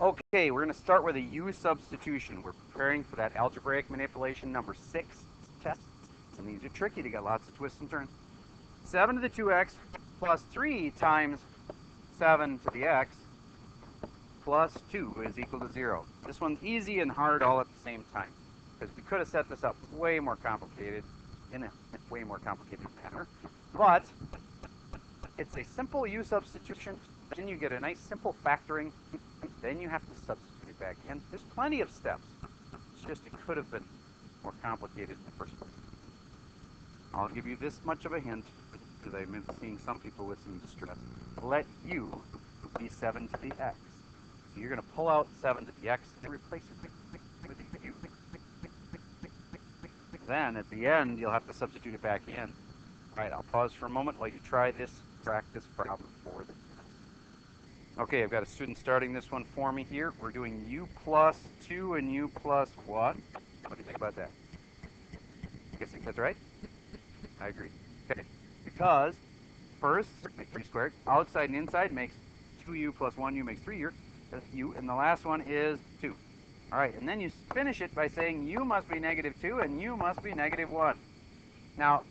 Okay, we're going to start with a U substitution. We're preparing for that algebraic manipulation number 6 test. And these are tricky. They got lots of twists and turns. 7 to the 2x plus 3 times 7 to the x plus 2 is equal to 0. This one's easy and hard all at the same time, because we could have set this up way more complicated, in a way more complicated manner. But it's a simple U substitution. Then you get a nice simple factoring. Then you have to substitute it back in. There's plenty of steps. It's just it could have been more complicated in the first place. I'll give you this much of a hint, because I've been seeing some people with some distress. Let U be 7 to the x. So you're going to pull out 7 to the x and replace it with U. Then at the end, you'll have to substitute it back in. All right, I'll pause for a moment while you try this practice problem for the test. Okay, I've got a student starting this one for me here. We're doing U plus 2 and U plus 1. What do you think about that? You guys think that's right? I agree. Okay, because first, make 3 squared. Outside and inside makes 2u plus 1u makes 3u. And the last one is 2. All right, and then you finish it by saying u must be negative 2 and u must be negative 1. Now,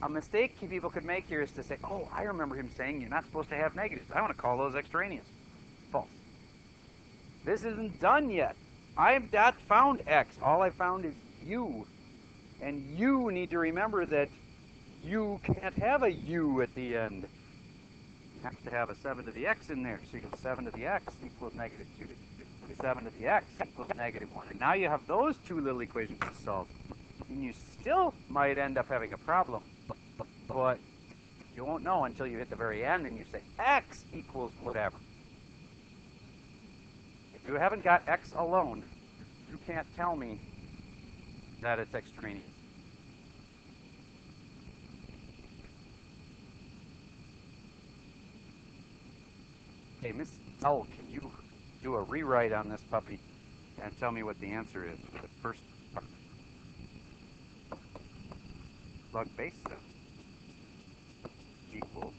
a mistake people could make here is to say, oh, I remember him saying you're not supposed to have negatives. I want to call those extraneous. False. This isn't done yet. I have not found x. All I found is u. And you need to remember that you can't have a u at the end. You have to have a 7 to the x in there. So you get 7 to the x equals negative 2. 7 to the x equals negative 1. And now you have those two little equations to solve. And you still might end up having a problem. But you won't know until you hit the very end and you say x equals whatever. If you haven't got x alone, you can't tell me that it's extraneous. Hey, Miss L, can you do a rewrite on this puppy and tell me what the answer is for the first part? Log base 7 equals,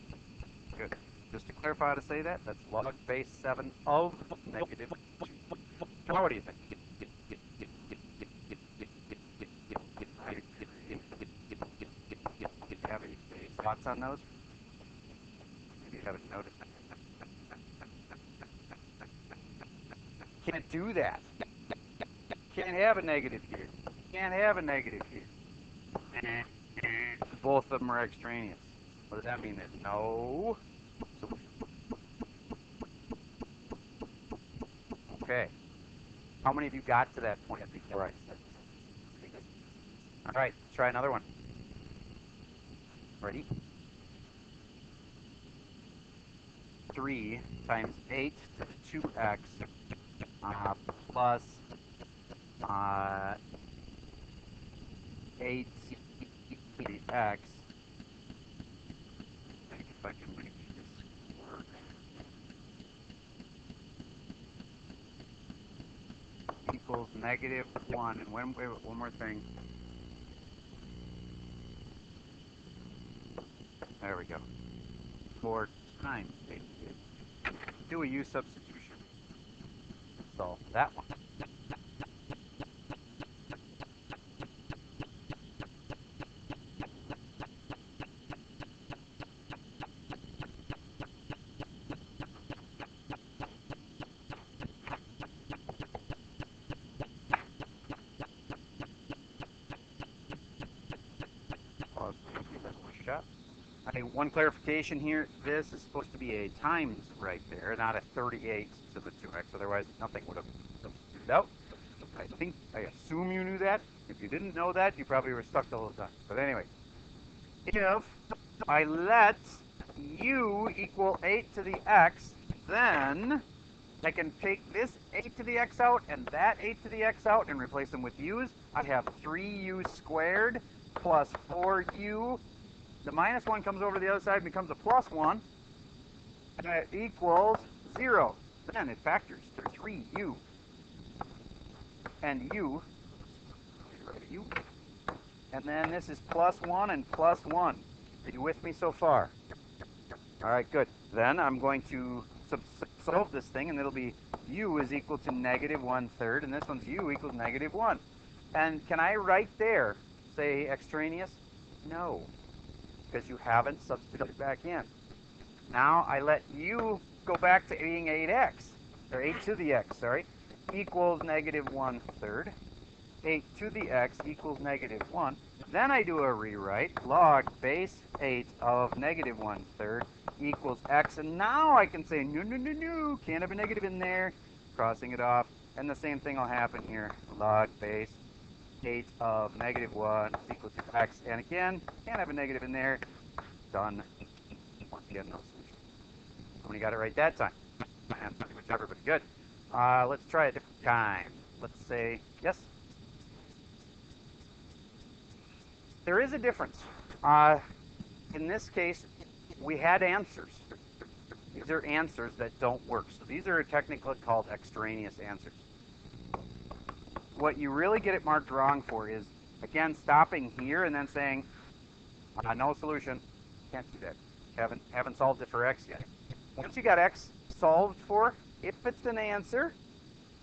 good. Just to clarify how to say that, that's log base 7 of negative 2. Now what do you think? Have any thoughts on those? Maybe you haven't noticed. Can't do that. Can't have a negative here. Can't have a negative here. Both of them are extraneous. What does that mean? That no solution. Okay. How many of you got to that point before I said this? All right, let's try another one. Ready? 3 times 8 to the 2x plus 8 to the x. I think if I can make this work. Equals negative 1. And one more thing. There we go. 4 times 8. Do a U substitution. Solve that one. Pause for a shot. Okay, one clarification here. This is supposed to be a times right there, not a 38 to the 2x. Otherwise, nothing would have substituted out. I assume you knew that. If you didn't know that, you probably were stuck the whole time. But anyway, if I let u equal 8 to the x, then I can take this 8 to the x out and that 8 to the x out and replace them with u's. I have 3u squared plus 4u. The minus 1 comes over to the other side and becomes a plus 1. And that equals 0. Then it factors to 3u. And u. And then this is plus 1 and plus 1. Are you with me so far? All right, good. Then I'm going to solve this thing, and it'll be u is equal to negative 1/3, and this one's u equals negative 1. And can I right there say extraneous? No, because you haven't substituted back in. Now I let u go back to being 8x, or 8 to the x, sorry, equals negative 1/3. 8 to the x equals negative 1. Then I do a rewrite. Log base 8 of negative 1/3 equals x. And now I can say, no, no, no, no, can't have a negative in there. Crossing it off. And the same thing will happen here. Log base 8 of negative 1 is equal to x. And again, can't have a negative in there. Done. Again, no solution. Somebody got it right that time. Whichever, but good. Let's try a different time. Let's say, yes? There is a difference. In this case, we had answers. These are answers that don't work. So these are technically called extraneous answers. What you really get it marked wrong for is, again, stopping here and then saying, no solution. Can't do that. Haven't solved it for x yet. Once you got x solved for, if it's an answer,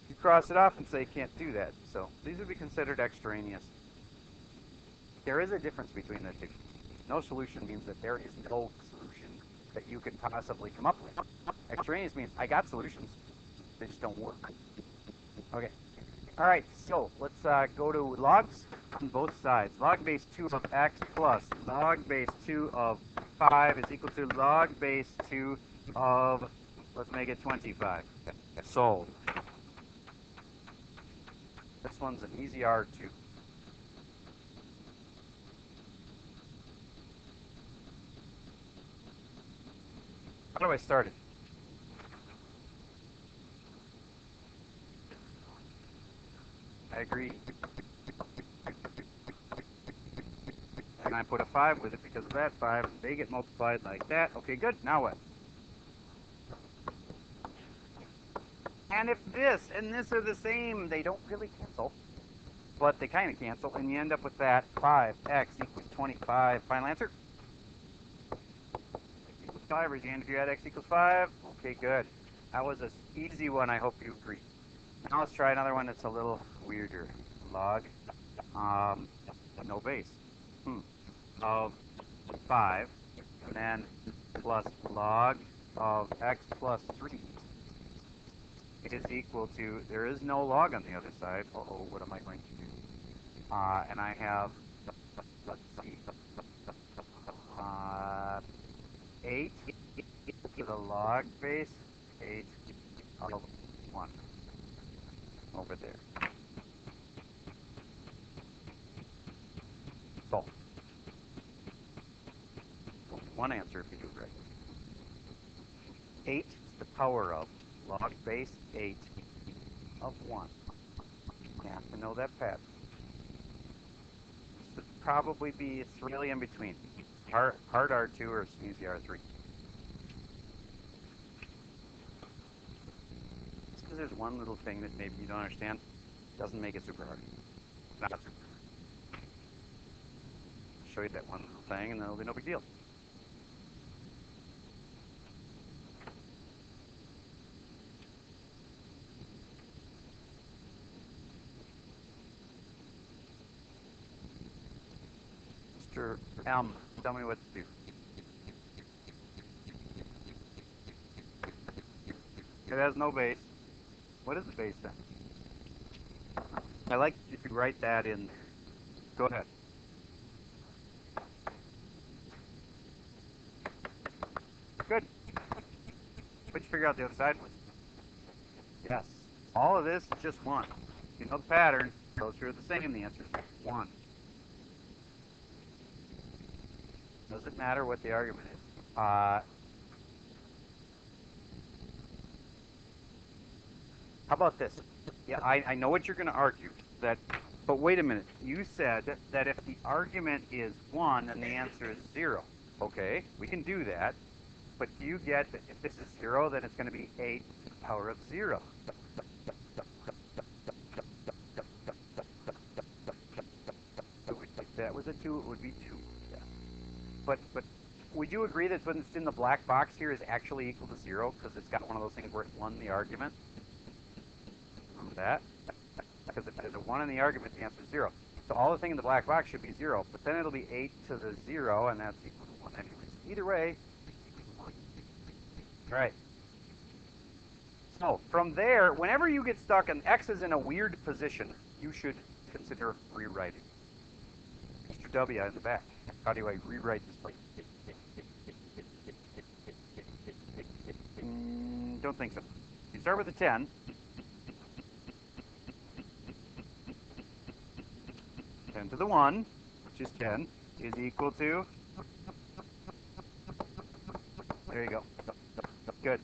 you cross it off and say can't do that. So these would be considered extraneous. There is a difference between the two. No solution means that there is no solution that you could possibly come up with. Extraneous means I got solutions, they just don't work. Okay. All right, so let's go to logs on both sides. Log base 2 of x plus log base 2 of 5 is equal to log base 2 of, let's make it 25. Solved. This one's an easy R2. How do I start it? I agree. And I put a 5 with it because of that 5. They get multiplied like that. Okay, good. Now what? And if this and this are the same, they don't really cancel. But they kind of cancel, and you end up with that 5x equals 25. Final answer? 5. Raise your hand if you had x equals 5. Okay, good. That was an easy one. I hope you agree. Now let's try another one that's a little weirder. Log, no base, of 5, and then plus log of x plus 3 is equal to, there is no log on the other side. Uh-oh, what am I going to do? And I have, let's see, 8 to the log base 8 of 1 over there. Solve. One answer if you do it right. 8 is the power of log base 8 of 1. You have to know that pattern. This would probably be, it's really in between. Hard R2 or easy R3. Just because there's one little thing that maybe you don't understand doesn't make it super hard. Not super hard. I'll show you that one little thing and then it'll be no big deal. Mr. M, tell me what to do. It has no base. What is the base then? I like if you write that in. Go ahead. Good. What'd you figure out the other side was? Yes. All of this is just 1. You know the pattern. Those two are the same. The answer is 1. Doesn't matter what the argument is. How about this? Yeah, I know what you're going to argue. But wait a minute. You said that if the argument is 1 and the answer is 0. Okay, we can do that. But do you get that if this is 0, then it's going to be 8 to the power of 0? If that was a 2, it would be 2. Yeah. But would you agree that what's in the black box here is actually equal to 0 because it's got one of those things where it won the argument? That? Because if there's a 1 in the argument, the answer is 0. So all the thing in the black box should be 0, but then it'll be 8 to the 0, and that's equal to 1 anyways. Either way, it's equal to 1. All right. So from there, whenever you get stuck and x is in a weird position, you should consider rewriting. Mr. W in the back. How do I rewrite this place? Don't think so. You start with a 10. 10 to the 1, which is 10, is equal to... There you go. Good.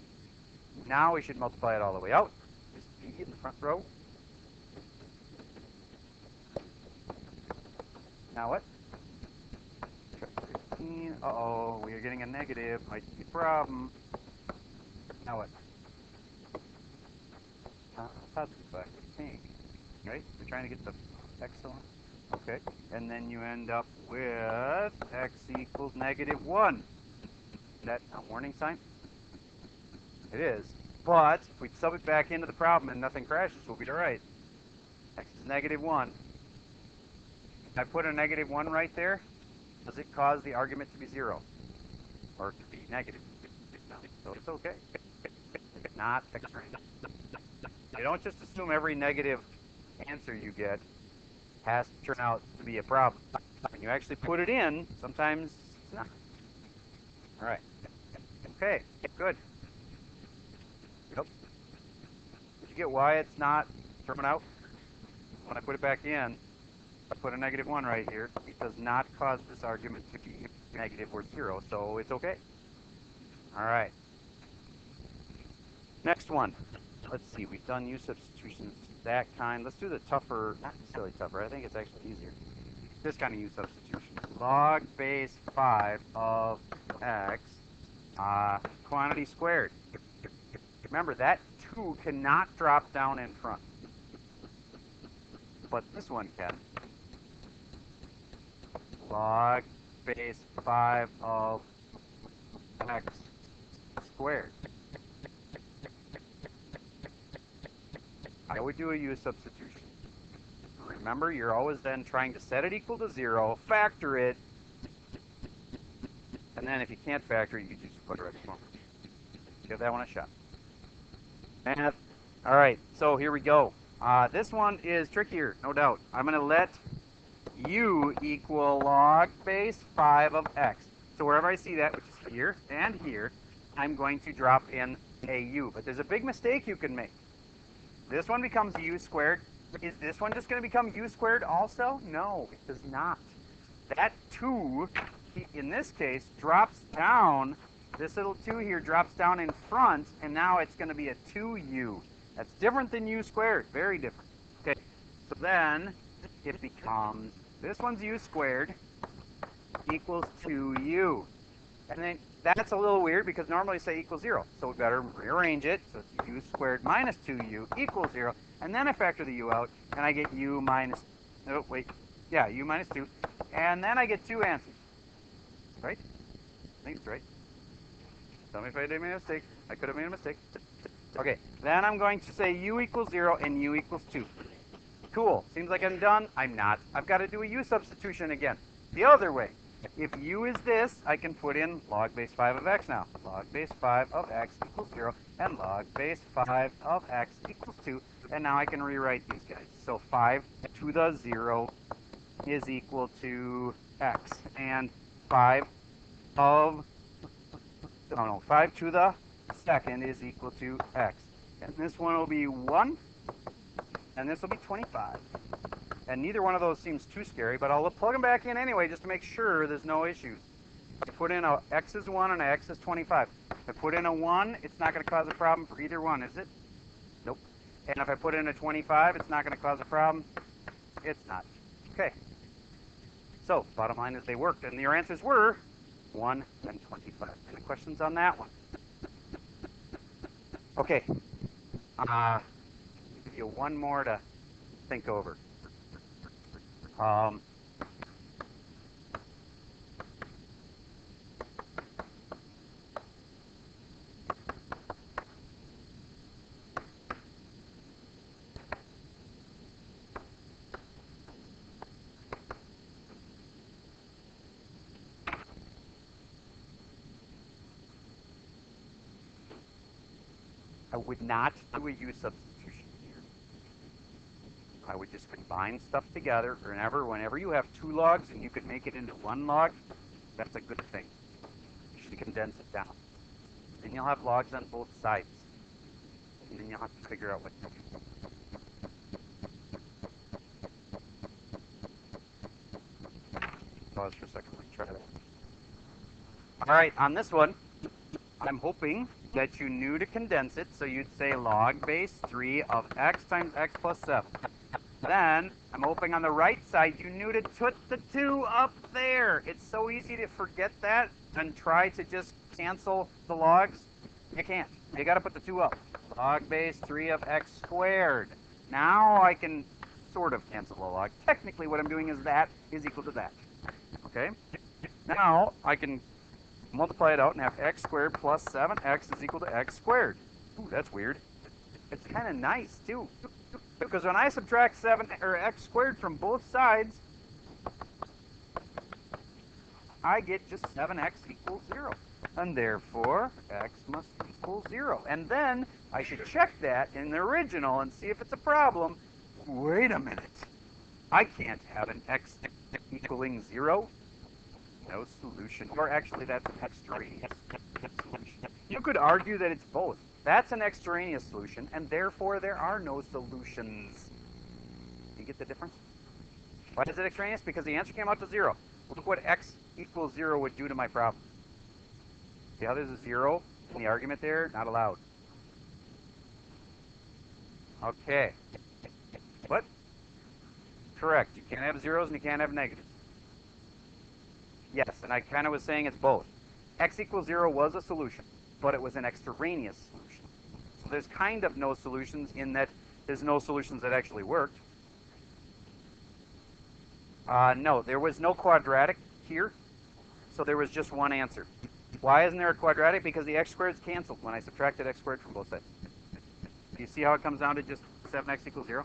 Now we should multiply it all the way out. Just B in the front row. Now what? 15. Uh-oh, we are getting a negative. Might be a problem. Now what? Positive back, I think. Right? We're trying to get the excellent. Okay. And then you end up with x equals -1. Is that a warning sign? It is. But if we sub it back into the problem and nothing crashes, we'll be all right. X is -1. If I put a -1 right there, does it cause the argument to be 0? Or to be negative? No. So it's okay. Not extreme. You don't just assume every negative answer you get has to turn out to be a problem. When you actually put it in, sometimes it's not. All right. Okay, good. Yep. Did you get why it's not coming out? When I put it back in, I put a -1 right here. It does not cause this argument to be negative or 0, so it's okay. All right. Next one. Let's see. We've done U substitutions, that kind. Let's do the tougher, not necessarily tougher. I think it's actually easier. This kind of U substitution. Log base 5 of x quantity squared. Remember, that 2 cannot drop down in front. But this one can. Log base 5 of x squared. I would do a U substitution. Remember, you're always then trying to set it equal to 0, factor it, and then if you can't factor it, you just put it right at give that one a shot. Math. All right, so here we go. This one is trickier, no doubt. I'm going to let u equal log base 5 of x. So wherever I see that, which is here and here, I'm going to drop in a u. But there's a big mistake you can make. This one becomes u squared. Is this one just going to become u squared also? No, it does not. That 2, in this case, drops down. This little 2 here drops down in front, and now it's going to be a 2u. That's different than u squared. Very different. Okay, so then it becomes, this one's u squared equals 2u. And then that's a little weird because normally say equals 0. So we better rearrange it. So it's u squared minus 2u equals 0. And then I factor the u out, and I get u minus, oh, wait. Yeah, u minus 2. And then I get 2 answers. Right? I think it's right. Tell me if I did make a mistake. I could have made a mistake. Okay, then I'm going to say u equals 0 and u equals 2. Cool. Seems like I'm done. I'm not. I've got to do a u substitution again. The other way. If u is this, I can put in log base 5 of x now. Log base 5 of x equals 0, and log base 5 of x equals 2. And now I can rewrite these guys. So 5 to the 0 is equal to x. And 5 to the second is equal to x. And this one will be 1, and this will be 25. And neither one of those seems too scary, but I'll plug them back in anyway just to make sure there's no issues. If I put in a x is 1 and a x is 25. If I put in a 1, it's not going to cause a problem for either one, is it? Nope. And if I put in a 25, it's not going to cause a problem? It's not. Okay. So, bottom line is they worked, and your answers were 1 and 25. Any questions on that one? Okay. I'll give you one more to think over. I would not do a U substitution here. I would just combine stuff together. Whenever you have two logs and you could make it into one log, that's a good thing. You should condense it down. Then you'll have logs on both sides. And then you'll have to figure out what to do. Pause for a second. Let me try that. All right, on this one, I'm hoping that you knew to condense it, so you'd say log base 3 of x times x plus 7. Then, I'm hoping on the right side you knew to put the 2 up there. It's so easy to forget that and try to just cancel the logs. You can't. You got to put the 2 up. Log base 3 of x squared. Now I can sort of cancel the log. Technically what I'm doing is that is equal to that. Okay? Now I can multiply it out and have x squared plus 7x is equal to x squared. Ooh, that's weird. It's kind of nice, too. Because when I subtract 7 or x squared from both sides, I get just 7x equals 0. And therefore, x must equal 0. And then I should check that in the original and see if it's a problem. Wait a minute. I can't have an x equaling 0. No solution. Or actually, that's an extraneous solution. You could argue that it's both. That's an extraneous solution, and therefore there are no solutions. You get the difference? Why is it extraneous? Because the answer came out to 0. Look what x equals 0 would do to my problem. See how there's a 0 in the argument there? Not allowed. Okay. What? Correct. You can't have zeros and you can't have negatives. Yes, and I kind of was saying it's both. X equals 0 was a solution, but it was an extraneous solution. So there's kind of no solutions in that there's no solutions that actually worked. No, there was no quadratic here, so there was just one answer. Why isn't there a quadratic? Because the x squared is canceled when I subtracted x squared from both sides. Do you see how it comes down to just 7x equals 0?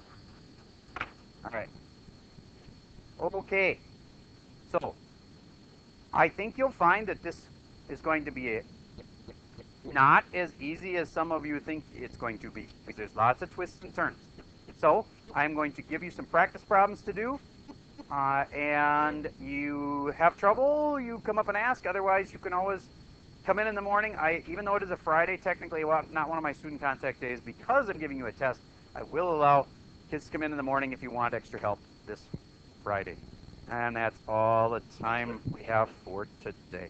All right. Okay. So, I think you'll find that this is going to be not as easy as some of you think it's going to be. Because there's lots of twists and turns. So, I'm going to give you some practice problems to do. And you have trouble, you come up and ask. Otherwise, you can always come in the morning. Even though it is a Friday, technically not one of my student contact days, because I'm giving you a test, I will allow kids to come in the morning if you want extra help this Friday. And that's all the time we have for today.